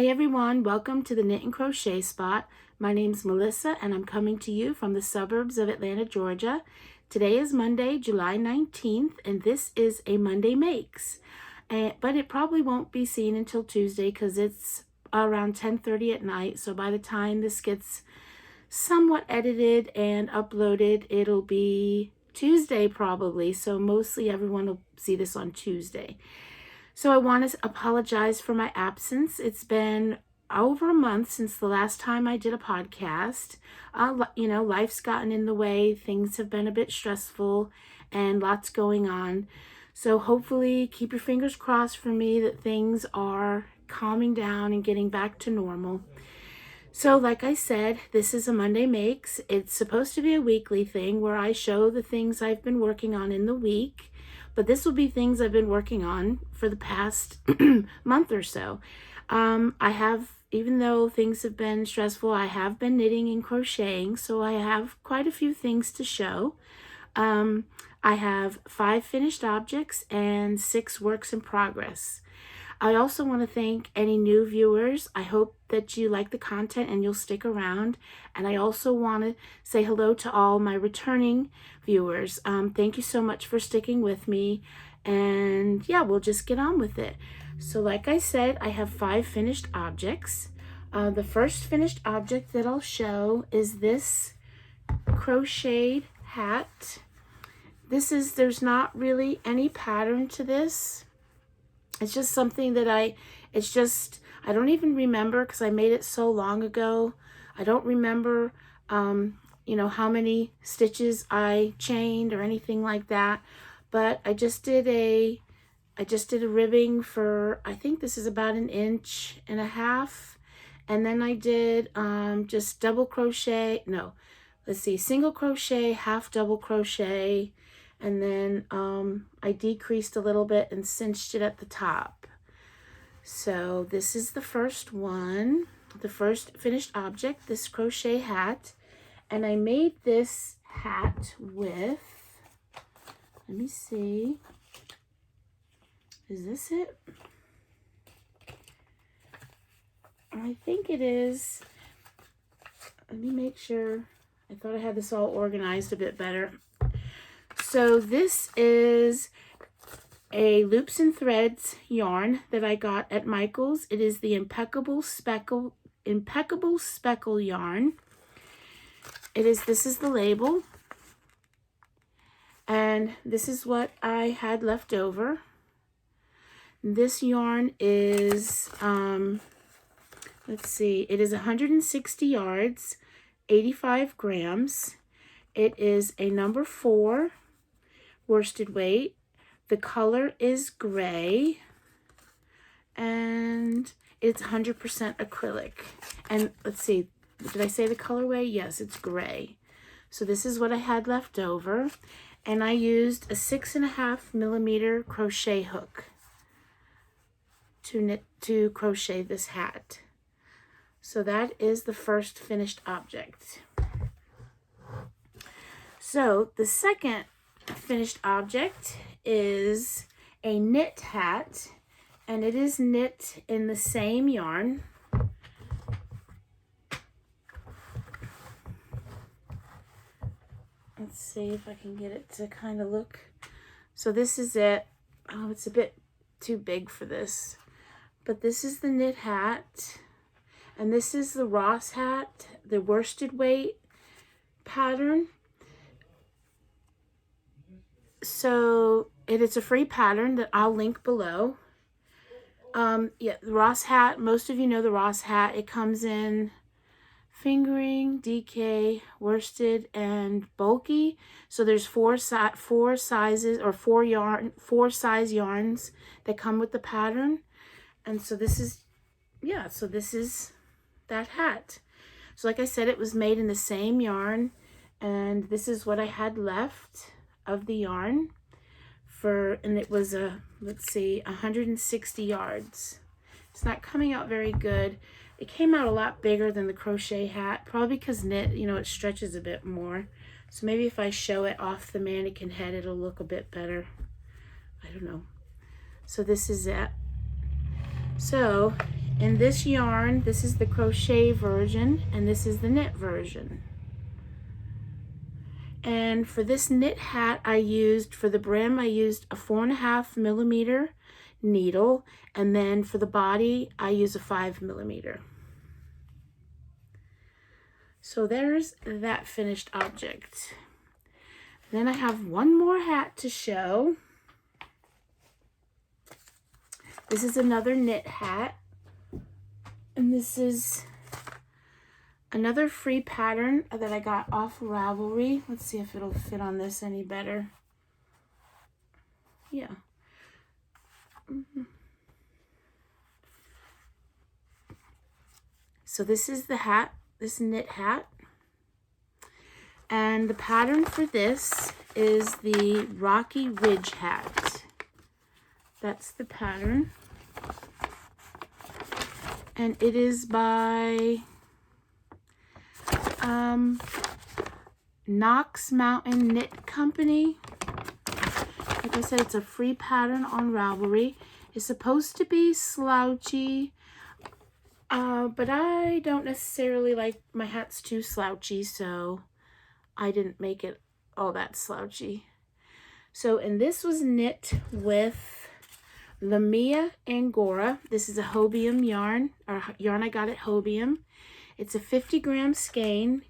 Hey everyone, welcome to the Knit and Crochet Spot. My name's Melissa and I'm coming to you from the suburbs of Atlanta, Georgia. Today is Monday, July 19th, and this is a Monday Makes. But it probably won't be seen until Tuesday because it's around 10:30 at night. So by the time this gets somewhat edited and uploaded, it'll be Tuesday probably. So mostly everyone will see this on Tuesday. So I want to apologize for my absence. It's been over a month since the last time I did a podcast. Life's gotten in the way. Things have been a bit stressful and lots going on. So hopefully keep your fingers crossed for me that things are calming down and getting back to normal. So like I said, this is a Monday Makes. It's supposed to be a weekly thing where I show the things I've been working on in the week. But this will be things I've been working on for the past month or so. Even though things have been stressful, I have been knitting and crocheting, so I have quite a few things to show. I have 5 finished objects and 6 works in progress. I also want to thank any new viewers. I hope that you like the content and you'll stick around. And I also want to say hello to all my returning viewers. Thank you so much for sticking with me. And yeah, we'll just get on with it. So like I said, I have 5 finished objects. The first finished object that I'll show is this crocheted hat. There's not really any pattern to this. It's just something that I don't even remember because I made it so long ago. I don't remember, how many stitches I chained or anything like that. But I just did a ribbing for, I think this is about 1.5 inches. And then I did just double crochet, single crochet, half double crochet. And then I decreased a little bit and cinched it at the top. So this is the first one, the first finished object, this crochet hat. And I made this hat with, let me see, is this it? I think it is. Let me make sure. I thought I had this all organized a bit better. So this is a Loops and Threads yarn that I got at Michael's. It is the Impeccable Speckle yarn. This is the label. And this is what I had left over. This yarn is, it is 160 yards, 85 grams. It is a number 4. Worsted weight. The color is gray and it's 100% acrylic. And let's see, did I say the colorway? Yes, it's gray. So this is what I had left over, and I used a 6.5 millimeter crochet hook to crochet this hat. So that is the first finished object. So the second finished object is a knit hat, and it is knit in the same yarn. Let's see if I can get it to kind of look. So this is it. Oh, it's a bit too big for this, but this is the knit hat, and this is the Ross hat, the worsted weight pattern. So it is a free pattern that I'll link below. The Ross hat, most of you know the Ross hat. It comes in fingering, DK, worsted, and bulky. So there's four size yarns that come with the pattern. And so this is that hat. So like I said, it was made in the same yarn, and this is what I had left of the yarn and it was 160 yards. It's not coming out very good. It came out a lot bigger than the crochet hat, probably because knit, it stretches a bit more. So maybe if I show it off the mannequin head, it'll look a bit better. I don't know. So this is it. So in this yarn, this is the crochet version and this is the knit version. And for this knit hat, for the brim, I used a 4.5 millimeter needle, and then for the body, I use a 5 millimeter. So there's that finished object. Then I have one more hat to show. This is another knit hat, and this is another free pattern that I got off Ravelry. Let's see if it'll fit on this any better. Yeah. So this is the hat, this knit hat. And the pattern for this is the Rocky Ridge hat. That's the pattern. And it is by Knox Mountain Knit Company. Like I said, it's a free pattern on Ravelry. It's supposed to be slouchy, but I don't necessarily like my hats too slouchy, so I didn't make it all that slouchy. So, and this was knit with Lamia Angora. This is a Hobium yarn, or yarn I got at Hobium. It's a 50-gram skein.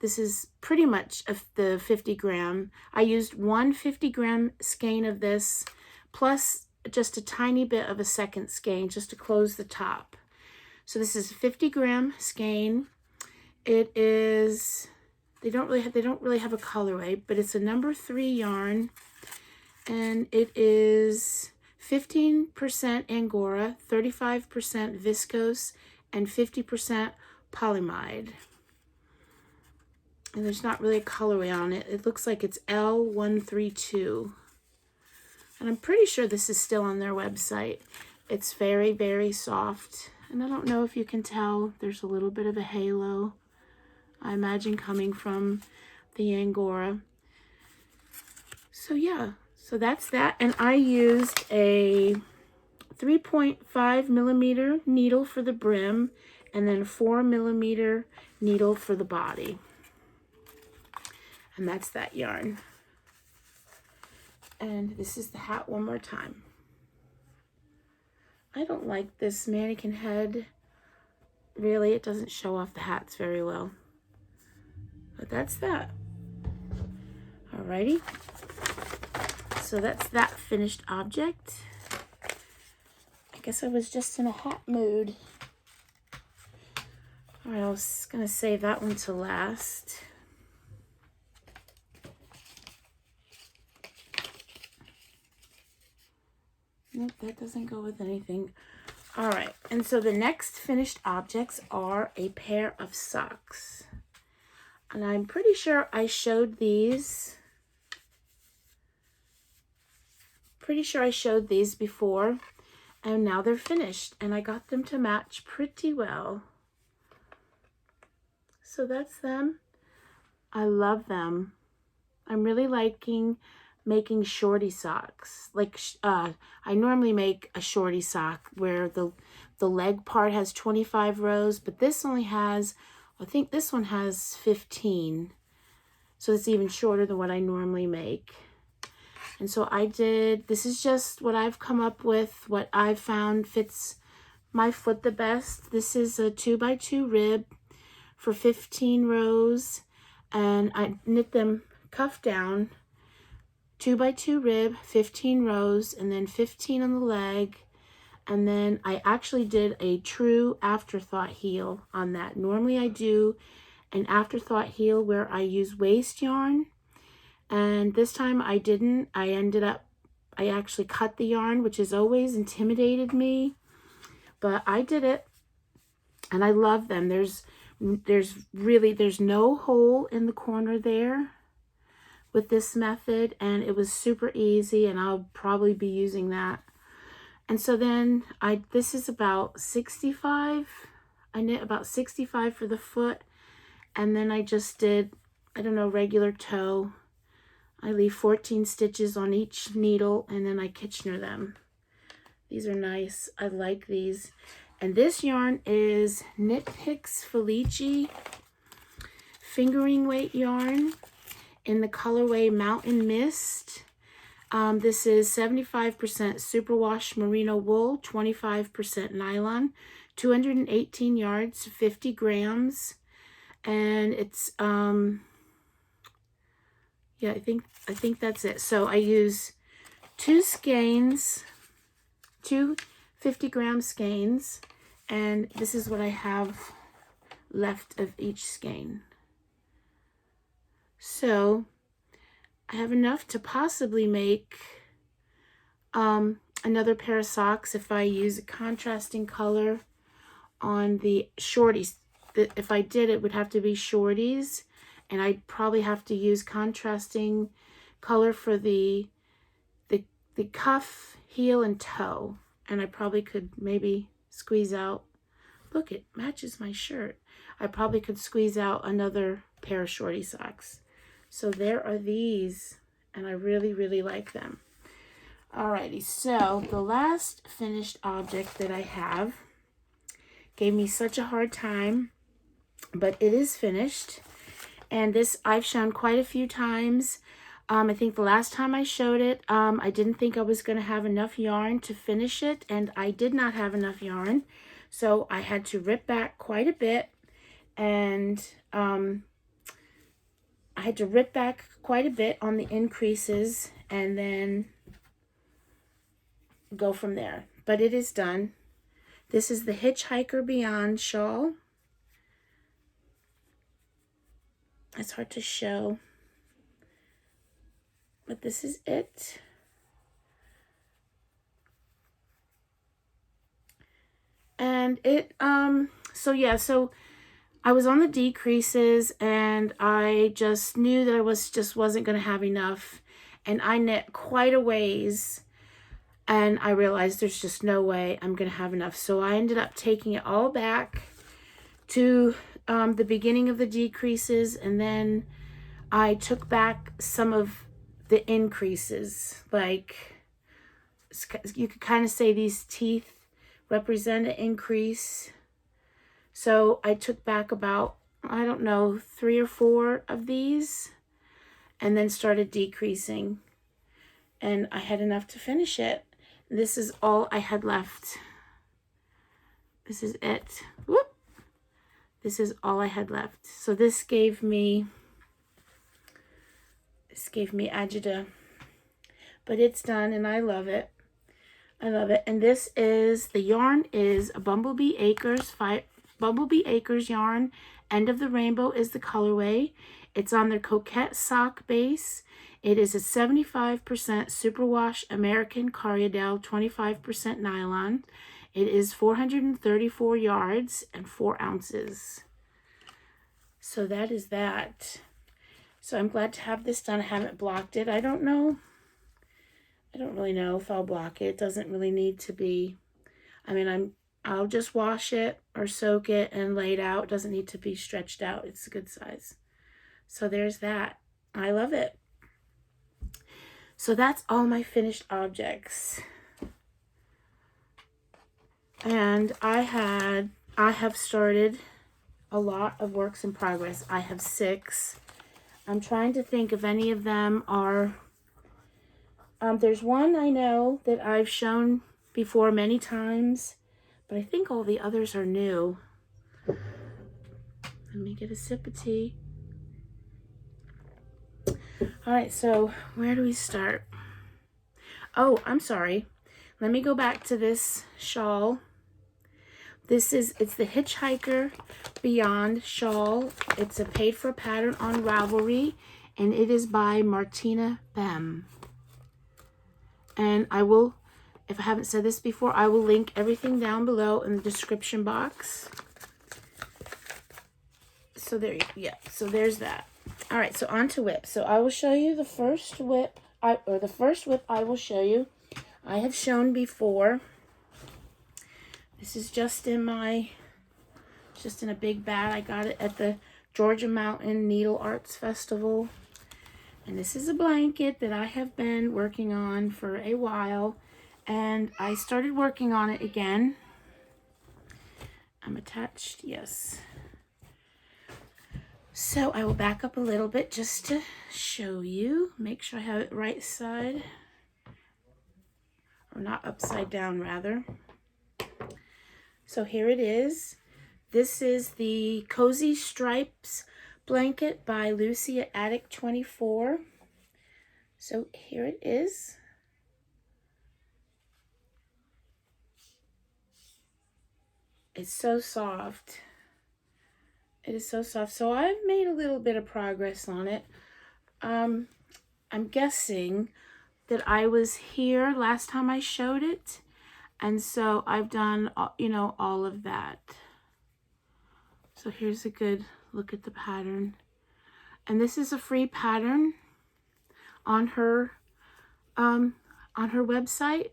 This is pretty much the 50-gram. I used one 50-gram skein of this, plus just a tiny bit of a second skein, just to close the top. So this is a 50-gram skein. It is, they don't really have a colorway, but it's a number 3 yarn, and it is 15% Angora, 35% viscose, and 50% polyamide. And there's not really a colorway on it. It looks like it's L132. And I'm pretty sure this is still on their website. It's very, very soft. And I don't know if you can tell, there's a little bit of a halo, I imagine, coming from the Angora. So yeah, so that's that. And I used a 3.5 millimeter needle for the brim, and then 4 millimeter needle for the body. And that's that yarn. And this is the hat one more time. I don't like this mannequin head. Really, it doesn't show off the hats very well. But that's that. Alrighty. So that's that finished object. I guess I was just in a hat mood. Alright, I was going to save that one to last. Nope, that doesn't go with anything. All right, and so the next finished objects are a pair of socks. And I'm pretty sure I showed these. Pretty sure I showed these before. And now they're finished. And I got them to match pretty well. So that's them. I love them. I'm really liking making shorty socks. Like I normally make a shorty sock where the leg part has 25 rows, but this only has, I think this one has 15. So it's even shorter than what I normally make. And so this is just what I've come up with, what I've found fits my foot the best. This is a 2x2 rib for 15 rows, and I knit them cuff down. 2x2 rib, 15 rows, and then 15 on the leg. And then I actually did a true afterthought heel on that. Normally I do an afterthought heel where I use waste yarn, and this time I didn't. I actually cut the yarn, which has always intimidated me, but I did it, and I love them. There's no hole in the corner there with this method, and it was super easy, and I'll probably be using that. And so then this is about 65. I knit about 65 for the foot, and then I just did, I don't know, regular toe. I leave 14 stitches on each needle, and then I Kitchener them. These are nice. I like these. And this yarn is Knit Picks Felici fingering weight yarn in the colorway Mountain Mist. This is 75% superwash merino wool, 25% nylon, 218 yards, 50 grams. And it's, yeah, I think that's it. So I use two skeins, two 50-gram skeins, and this is what I have left of each skein. So I have enough to possibly make another pair of socks if I use a contrasting color on the shorties. If I did, it would have to be shorties, and I'd probably have to use contrasting color for the cuff, heel, and toe. And I probably could maybe squeeze out, look, it matches my shirt. I probably could squeeze out another pair of shorty socks. So there are these, and I really, really like them. Alrighty, so the last finished object that I have gave me such a hard time, but it is finished. And this I've shown quite a few times. I think the last time I showed it, I didn't think I was going to have enough yarn to finish it, and I did not have enough yarn. So I had to rip back quite a bit, and I had to rip back quite a bit on the increases and then go from there. But it is done. This is the Hitchhiker Beyond shawl. It's hard to show, but this is it. And it, so I was on the decreases, and I just knew that I wasn't going to have enough, and I knit quite a ways, and I realized there's just no way I'm going to have enough. So I ended up taking it all back to the beginning of the decreases, and then I took back some of the increases. Like, you could kind of say these teeth represent an increase. So I took back about, I don't know, 3 or 4 of these, and then started decreasing. And I had enough to finish it. This is all I had left. This is it. Whoop! This is all I had left. So this gave me agita. But it's done, and I love it. I love it. And this is, the yarn is a Bumblebee Acres yarn. End of the Rainbow is the colorway. It's on their Coquette sock base. It is a 75% superwash American Coriadel, 25% nylon. It is 434 yards and 4 ounces. So that is that. So I'm glad to have this done. I haven't blocked it. I don't really know if I'll block it. It doesn't really need to be. I mean, I'll just wash it or soak it and lay it out. It doesn't need to be stretched out. It's a good size. So there's that. I love it. So that's all my finished objects. And I have started a lot of works in progress. I have 6. I'm trying to think if any of them are, there's one I know that I've shown before many times, but I think all the others are new. Let me get a sip of tea. All right, so where do we start? Oh, I'm sorry. Let me go back to this shawl. It's the Hitchhiker Beyond shawl. It's a paid for pattern on Ravelry, and it is by Martina Bem. And I will, if I haven't said this before, I will link everything down below in the description box. So so there's that. All right, so on to whip. So I will show you the first whip, the first whip I will show you. I have shown before. This is just in a big bag. I got it at the Georgia Mountain Needle Arts Festival. And this is a blanket that I have been working on for a while. And I started working on it again. I'm attached, yes. So I will back up a little bit just to show you. Make sure I have it right side, or not upside down rather. So here it is. This is the Cozy Stripes blanket by Lucy at Attic 24. So here it is. It's so soft. It is so soft. So I've made a little bit of progress on it. I'm guessing that I was here last time I showed it. And so I've done, you know, all of that. So here's a good look at the pattern. And this is a free pattern on her website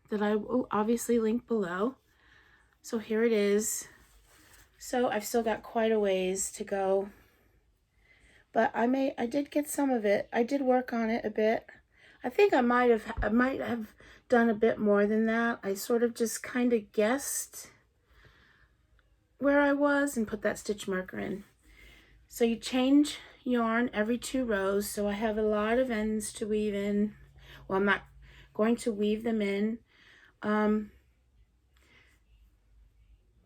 that I will obviously link below. So here it is. So I've still got quite a ways to go, but I did get some of it. I did work on it a bit. I think I might have done a bit more than that. I sort of just kind of guessed where I was and put that stitch marker in. So you change yarn every 2 rows. So I have a lot of ends to weave in. Well, I'm not going to weave them in.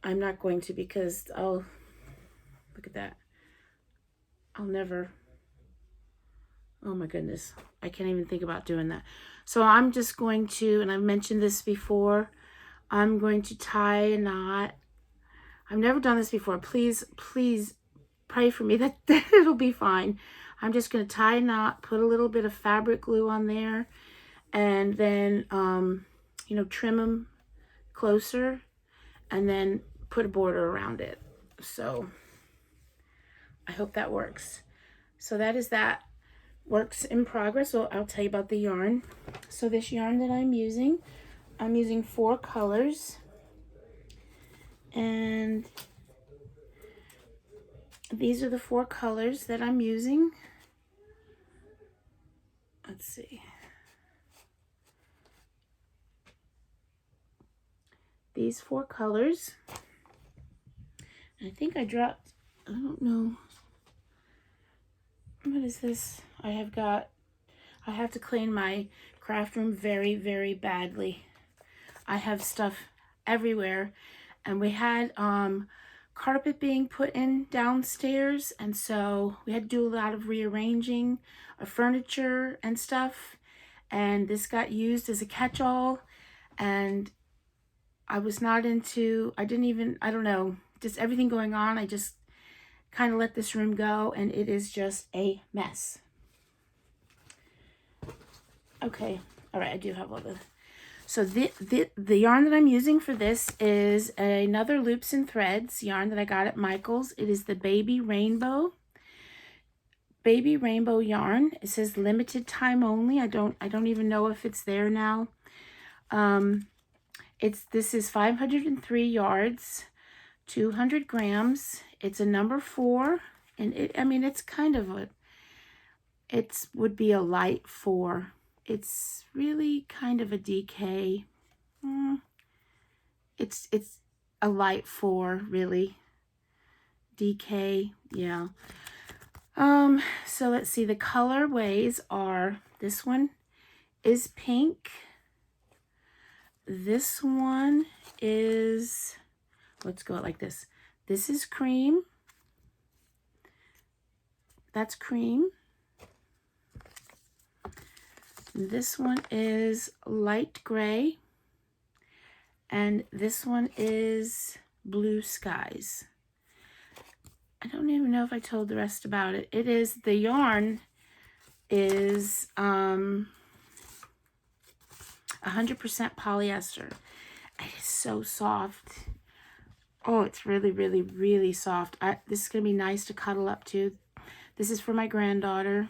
I'm not going to, because I'll, look at that. I'll never, oh my goodness, I can't even think about doing that. So I'm just going to, and I've mentioned this before, I'm going to tie a knot. I've never done this before. Please, please pray for me that it'll be fine. I'm just going to tie a knot, put a little bit of fabric glue on there, and then, you know, trim them closer, and then put a border around it. So I hope that works. So that is that. Works in progress. So I'll tell you about the yarn. So this yarn that I'm using 4 colors, and these are the 4 colors that I'm using. Let's see. These 4 colors. I think I dropped, I don't know. What is this? I have to clean my craft room very, very badly. I have stuff everywhere, and we had carpet being put in downstairs, and so we had to do a lot of rearranging of furniture and stuff, and this got used as a catch-all, and I was not into, I don't know, just everything going on. I just kind of let this room go, and it is just a mess. Okay, all right, I do have all the, so the yarn that I'm using for this is another Loops and Threads yarn that I got at Michael's. It is the Baby Rainbow yarn. It says limited time only. I don't even know if it's there now. This is 503 yards, 200 grams. It's a number 4, and I mean, it's kind of would be a light 4. It's really kind of a DK. It's a light 4, really. DK, yeah. So let's see, the colorways are, this one is pink. This one is, let's go like this. This is cream. That's cream. This one is light gray. And this one is blue skies. I don't even know if I told the rest about it. It is, the yarn is 100% polyester. It is so soft. Oh, it's really, really, really soft. This is going to be nice to cuddle up to. This is for my granddaughter.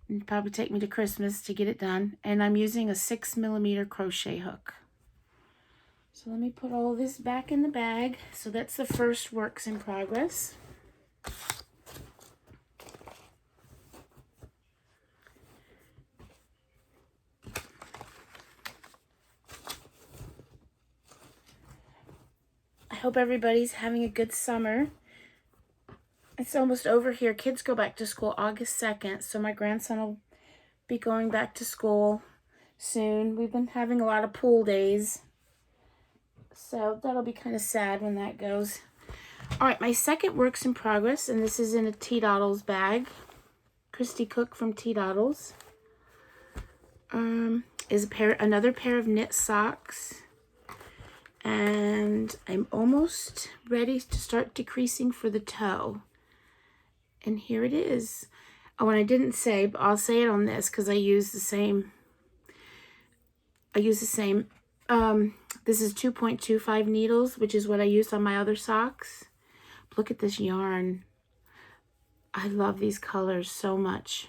It'll probably take me to Christmas to get it done. And I'm using a 6mm crochet hook. So let me put all this back in the bag. So that's the first works in progress. hope everybody's having a good summer. It's almost over here. Kids go back to school August 2nd, so my grandson will be going back to school soon. We've been having a lot of pool days, so that'll be kind of sad when that goes. All right, my second works in progress, and this is in a T-Doddles bag. Christy Cook from T-Doddles. Is another pair of knit socks. And I'm almost ready to start decreasing for the toe. And here it is. Oh, and I didn't say, but I'll say it on this because I use the same. This is 2.25 needles, which is what I used on my other socks. Look at this yarn. I love these colors so much.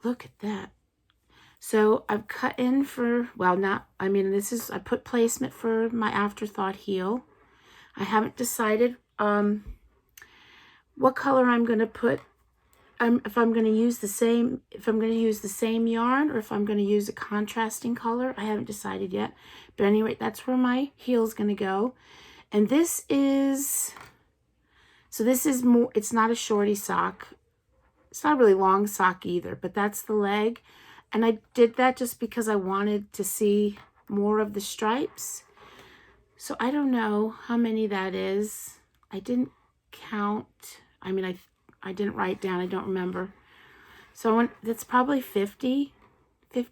Look at that. So I've cut in for, I put placement for my afterthought heel. I haven't decided what color I'm going to put, if I'm going to use the same yarn or if I'm going to use a contrasting color. I haven't decided yet. But anyway, that's where my heel is going to go. And this is more, it's not a shorty sock. It's not a really long sock either, but that's the leg. And I did that just because I wanted to see more of the stripes. So I don't know how many that is. I didn't count. I didn't write down. I don't remember. So that's probably 50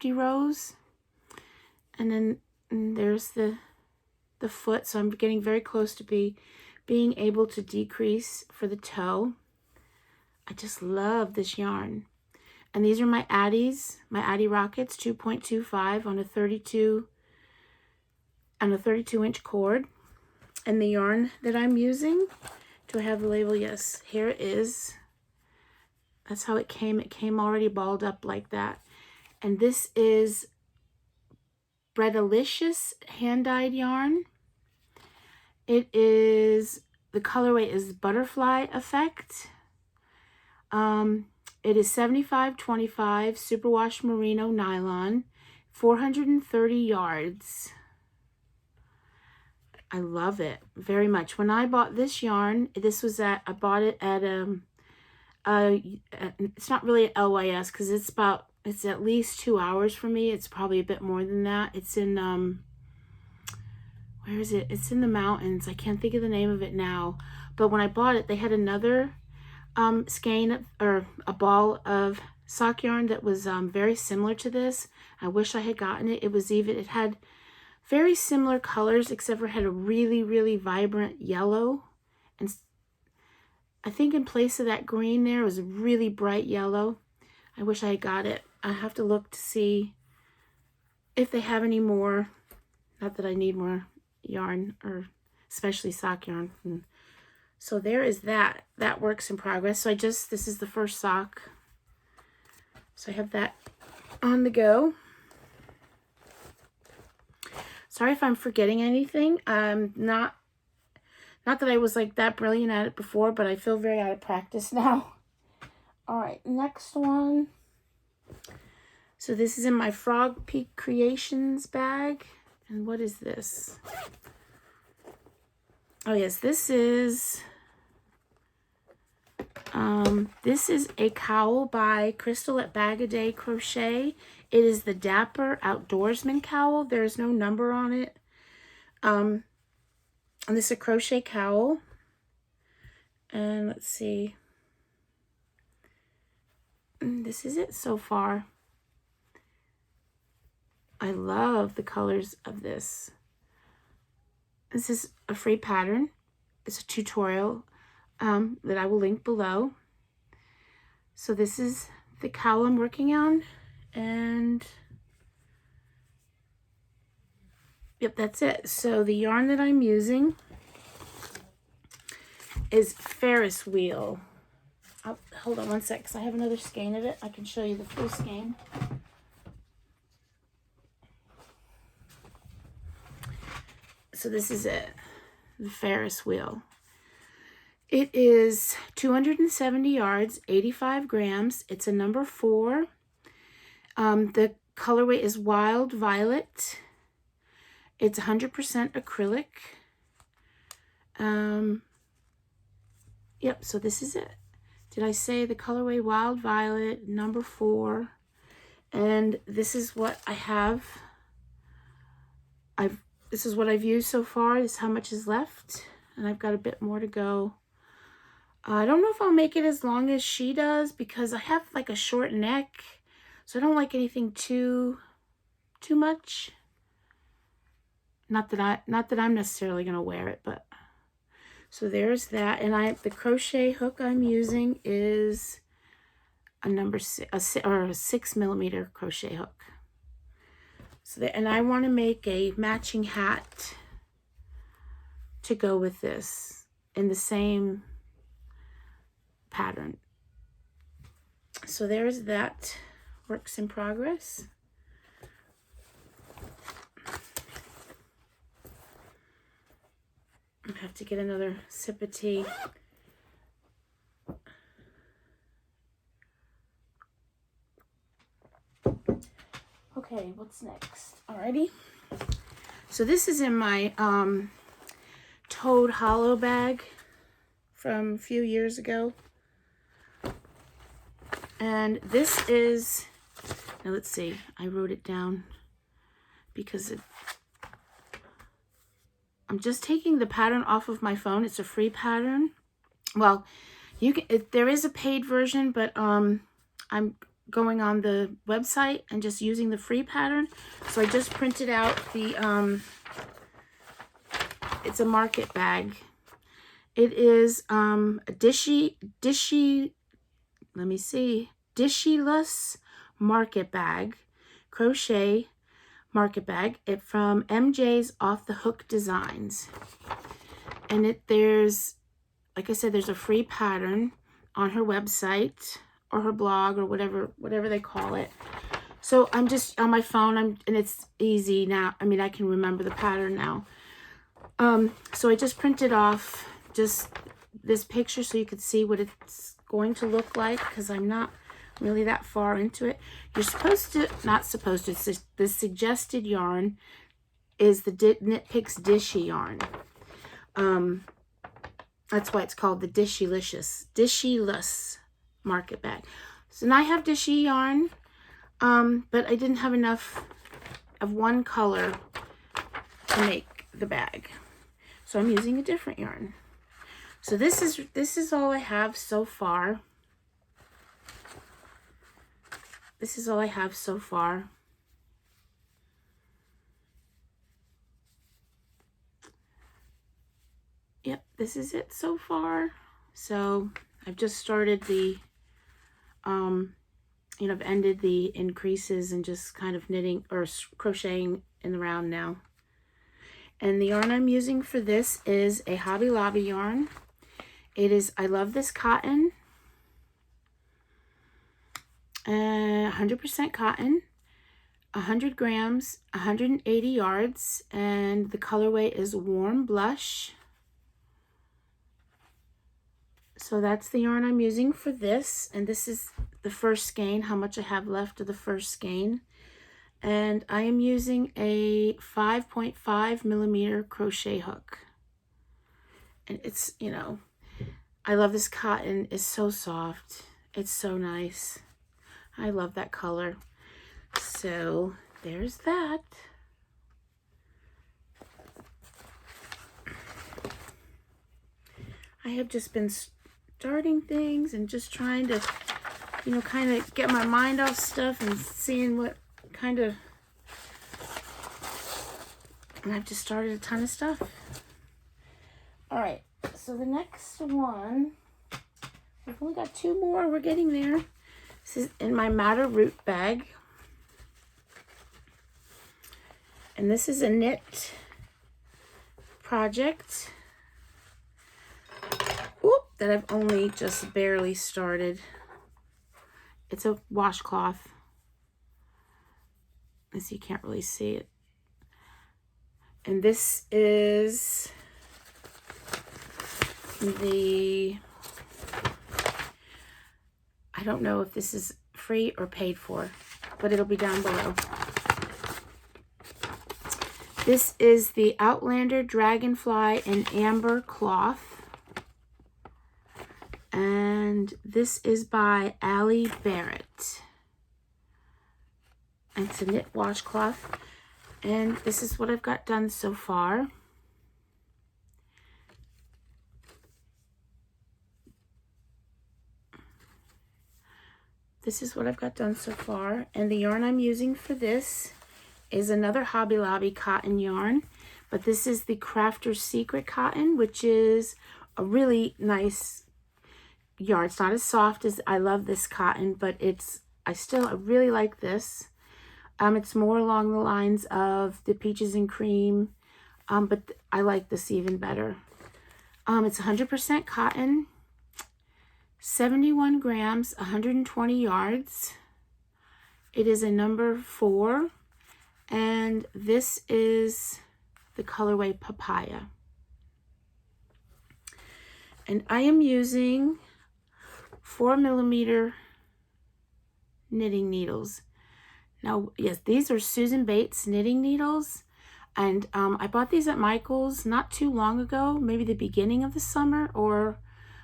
rows. And then there's the foot. So I'm getting very close to being able to decrease for the toe. I just love this yarn. And these are my Addy Rockets 2.25 on a 32 inch cord. And the yarn that I'm using, do I have the label? Yes, here it is. That's how it came. It came already balled up like that. And this is Breadalicious hand-dyed yarn. The colorway is Butterfly Effect. It is 75/25 superwash merino nylon, 430 yards. I love it very much. When I bought this yarn, I bought it at it's not really at LYS because it's at least 2 hours for me. It's probably a bit more than that. It's in where is it? It's in the mountains. I can't think of the name of it now. But when I bought it, they had another skein or a ball of sock yarn that was very similar to this. I wish I had gotten it. It had very similar colors, except for it had a really, really vibrant yellow. And I think in place of that green there was a really bright yellow. I wish I had got it. I have to look to see if they have any more. Not that I need more yarn, or especially sock yarn. So there is that works in progress. So this is the first sock. So I have that on the go. Sorry if I'm forgetting anything. Not that I was like that brilliant at it before, but I feel very out of practice now. All right, next one. So this is in my Frog Peak Creations bag. And what is this? Oh yes, this is a cowl by Crystal at Bag-A-Day Crochet. It is the Dapper Outdoorsman cowl. There's no number on it. And this is a crochet cowl. And let's see. This is it so far. I love the colors of this. This is a free pattern. It's a tutorial that I will link below. So this is the cowl I'm working on. And yep, that's it. So the yarn that I'm using is Ferris wheel. Hold on one sec, because I have another skein of it. I can show you the full skein. So this is it, the Ferris wheel. It is 270 yards, 85 grams. It's a number 4. The colorway is Wild Violet. It's 100% acrylic. Yep, so this is it. Did I say the colorway Wild Violet, number 4? And this is what I have. This is what I've used so far. This is how much is left. And I've got a bit more to go. I don't know if I'll make it as long as she does because I have like a short neck. So I don't like anything too much. Not that I'm necessarily going to wear it, but so there's that. And the crochet hook I'm using is a number 6 or a 6mm crochet hook. So and I want to make a matching hat to go with this in the same pattern. So there's that works in progress. I have to get another sip of tea. Okay, what's next? Alrighty. So this is in my Toad Hollow bag from a few years ago. And this is, now let's see, I wrote it down because I'm just taking the pattern off of my phone. It's a free pattern. Well, you can, there is a paid version, but I'm going on the website and just using the free pattern. So I just printed out the it's a market bag. It is a Dishyless market bag, crochet market bag. It from MJ's Off the Hook Designs. And there's, like I said, there's a free pattern on her website or her blog or whatever they call it. So I'm just on my phone, and it's easy now. I mean, I can remember the pattern now. So I just printed off just this picture so you could see what it's going to look like, because I'm not really that far into it. You're supposed to, not supposed to, it's the suggested yarn is the Knit Picks Dishy yarn. That's why it's called the Dishyless market bag. So now I have Dishy yarn, but I didn't have enough of one color to make the bag. So I'm using a different yarn. So this is all I have so far. This is all I have so far. Yep, this is it so far. So I've just started the, I've ended the increases and just kind of knitting or crocheting in the round now. And the yarn I'm using for this is a Hobby Lobby yarn. It is, I love this cotton. 100% cotton, 100 grams, 180 yards, and the colorway is Warm Blush. So that's the yarn I'm using for this, and this is the first skein, how much I have left of the first skein. And I am using a 5.5mm crochet hook. And it's, I love this cotton. It's so soft. It's so nice. I love that color. So there's that. I have just been starting things and just trying to, kind of get my mind off stuff and seeing what kind of, and I've just started a ton of stuff. All right, so the next one, we've only got 2 more. We're getting there. This is in my Madder Root bag. And this is a knit project. That I've only just barely started. It's a washcloth. As you can't really see it. And this is I don't know if this is free or paid for, but it'll be down below. This is the Outlander Dragonfly and Amber cloth. And this is by Allie Barrett. And it's a knit washcloth. And this is what I've got done so far. This is what I've got done so far. And the yarn I'm using for this is another Hobby Lobby cotton yarn. But this is the Crafter's Secret cotton, which is a really nice yarn. It's not as soft as I love this cotton, but I really like this. It's more along the lines of the Peaches and Cream, but I like this even better. It's 100% cotton. 71 grams, 120 yards. It is a number 4, and this is the colorway Papaya. And I am using 4mm knitting needles. Now, yes, these are Susan Bates knitting needles, and I bought these at Michael's not too long ago, maybe the beginning of the summer, or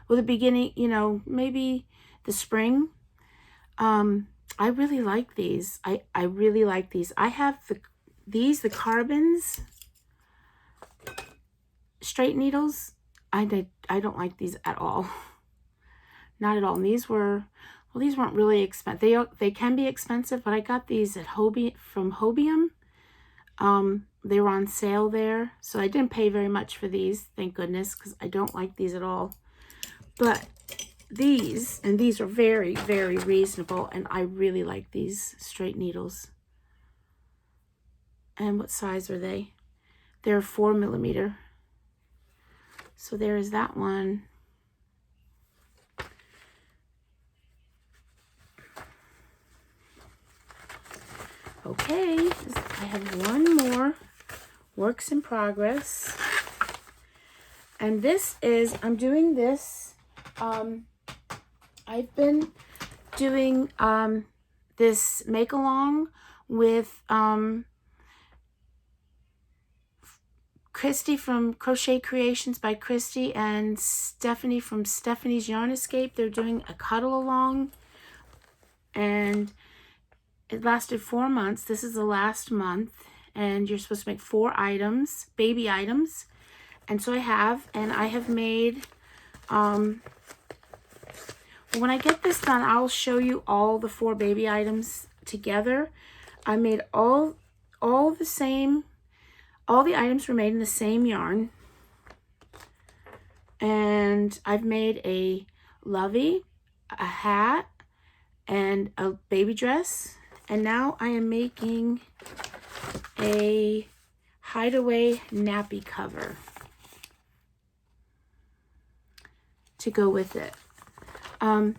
the beginning, maybe the spring. I really like these. I really like these. I have the Carbons straight needles. I don't like these at all. Not at all. And these weren't really expensive. They can be expensive, but I got these at from Hobium. They were on sale there, so I didn't pay very much for these, thank goodness, because I don't like these at all. But these are very, very reasonable, and I really like these straight needles. And what size are they? They're 4mm. So there is that one. Okay, I have one more works in progress. And this is, I'm doing this. I've been doing this make along with Christy from Crochet Creations by Christy and Stephanie from Stephanie's Yarn Escape. They're doing a Cuddle Along, and it lasted 4 months. This is the last month, and you're supposed to make 4 items, baby items. And so I have made, when I get this done, I'll show you all the 4 baby items together. I made all the items were made in the same yarn. And I've made a lovey, a hat, and a baby dress. And now I am making a hideaway nappy cover to go with it. I'm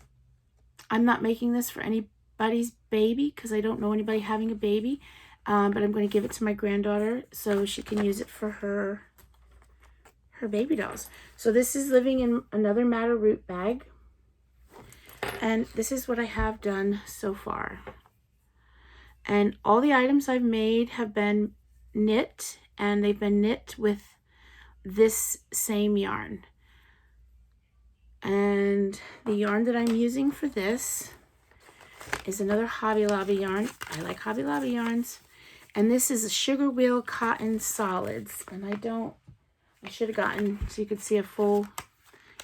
not making this for anybody's baby because I don't know anybody having a baby, but I'm going to give it to my granddaughter so she can use it for her baby dolls. So this is living in another Madder Root bag, and this is what I have done so far. And all the items I've made have been knit, and they've been knit with this same yarn. And the yarn that I'm using for this is another Hobby Lobby yarn. I like Hobby Lobby yarns. And this is a Sugar Wheel Cotton Solids. And I should have gotten so you could see a full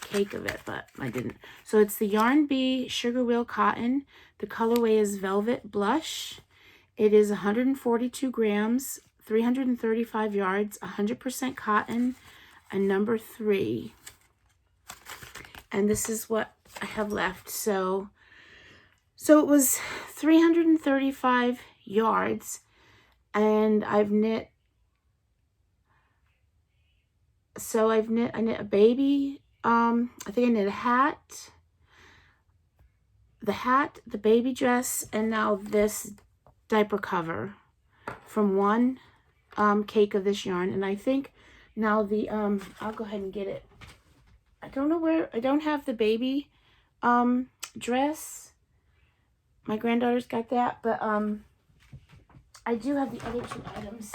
cake of it, but I didn't. So it's the Yarn Bee Sugar Wheel Cotton. The colorway is Velvet Blush. It is 142 grams, 335 yards, 100% cotton, and number 3. And this is what I have left. So it was 335 yards, and I've knit. So I knit a baby. I think I knit a hat, the baby dress, and now this diaper cover from one cake of this yarn. And I think now I'll go ahead and get it. I don't know where, I don't have the baby dress. My granddaughter's got that, but I do have the other 2 items.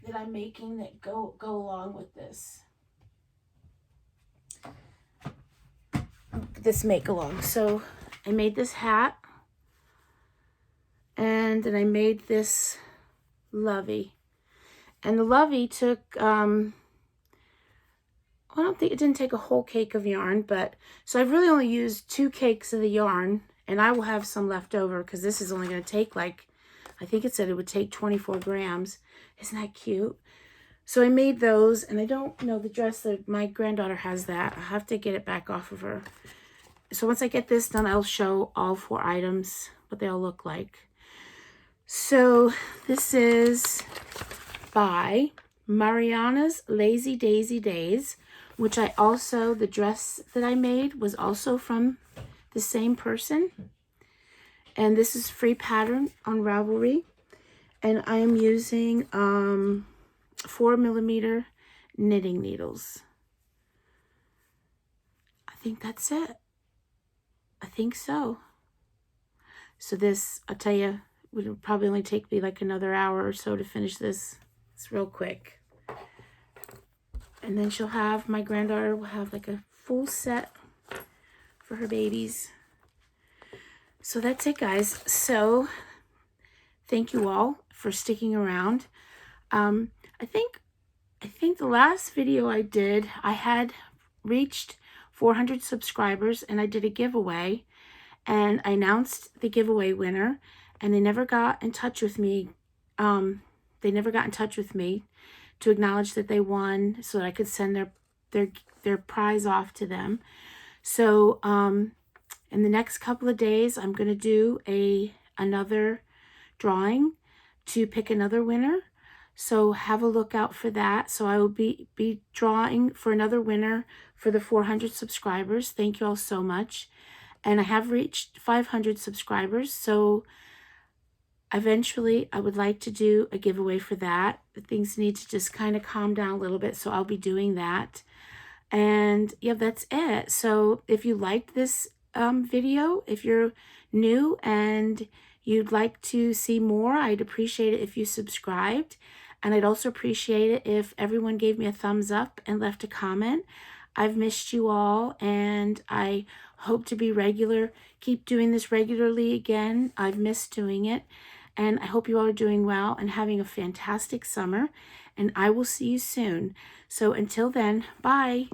that I'm making that go along with this. This make along. So I made this hat, and then I made this lovey. And the lovey took, I don't think, it didn't take a whole cake of yarn, but, so I've really only used 2 cakes of the yarn, and I will have some left over because this is only going to take like, I think it said it would take 24 grams. Isn't that cute? So I made those, and I don't know the dress that my granddaughter has that. I have to get it back off of her. So once I get this done, I'll show all 4 items, what they all look like. So this is by Mariana's Lazy Daisy Days, which I also, the dress that I made was also from the same person. And this is free pattern on Ravelry. And I am using 4mm knitting needles. I think that's it. I think so. So this, I'll tell you, would probably only take me like another hour or so to finish this. It's real quick. And then she'll have, my granddaughter will have like a full set for her babies. So that's it, guys. So thank you all for sticking around. I think the last video I did, I had reached 400 subscribers, and I did a giveaway, and I announced the giveaway winner, and they never got in touch with me. They never got in touch with me to acknowledge that they won, so that I could send their prize off to them. So in the next couple of days, I'm going to do another drawing to pick another winner. So have a look out for that. So I will be drawing for another winner for the 400 subscribers. Thank you all so much. And I have reached 500 subscribers. So eventually I would like to do a giveaway for that. Things need to just kind of calm down a little bit. So I'll be doing that. And yeah, that's it. So if you liked this video, if you're new and you'd like to see more, I'd appreciate it if you subscribed. And I'd also appreciate it if everyone gave me a thumbs up and left a comment. I've missed you all, and I hope to be keep doing this regularly again. I've missed doing it, and I hope you all are doing well and having a fantastic summer, and I will see you soon. So until then, bye.